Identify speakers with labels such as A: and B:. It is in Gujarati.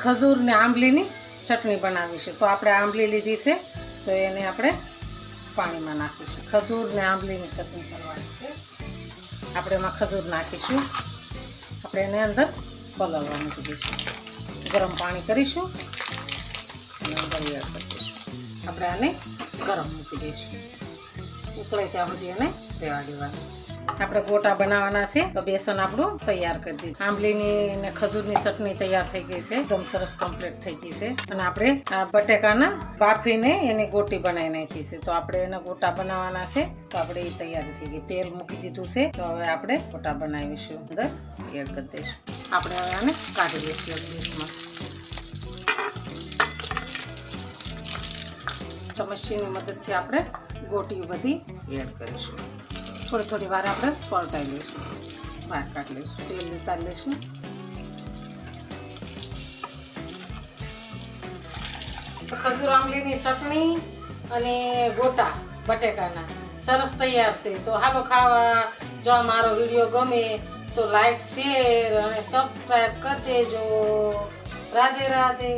A: ખજૂર ને આંબલીની ચટણી બનાવીશું. તો આપણે આંબલી લીધી છે તો એને આપણે પાણીમાં નાખીશું. ખજૂર ને આંબલીની ચટણી કરવાની છે. આપણે એમાં ખજૂર નાખીશું. આપણે એને અંદર પલાળવા મૂકી દઈશું. ગરમ પાણી કરીશું અને અંદર એડ કરી દઈશું. આપણે આને ગરમ મૂકી દઈશું. ઉકળે ત્યાં સુધી એને રહેવા દેવાનું. આપણે ગોટા બનાવવાના છે તો બેસન આપણું તૈયાર કરી દીધું. આંબલીની અને ખજૂરની ચટણી તૈયાર થઈ ગઈ છે. એકદમ સરસ કમ્પ્લીટ થઈ ગઈ છે. અને આપણે આ બટેકાના બાફીને એની ગોટી બનાવી નાખી છે. તો આપણે એના ગોટા બનાવવાના છે. તો આપણે એ તૈયાર થઈ ગઈ. તેલ મૂકી દીધું છે. તો હવે આપણે ગોટા બનાવીશું. અંદર એડ કરી દઈશું. આપણે હવે આને કાઢી દઈશું ડીશમાં. ચમચીની મદદથી આપણે ગોટી બધી એડ કરીશું. થોડી વાર આપણે પલટાઈ લઈશું. બહાર કાઢી લઈશું. તેલ ઉતારી લઈશું. ખજૂર આંબલીની ચટણી અને ગોટા બટેકાના સરસ તૈયાર છે. તો હાલો ખાવા. જો મારો વિડીયો ગમે તો લાઈક શેર અને સબસ્ક્રાઈબ કરી દેજો. રાધે રાધે.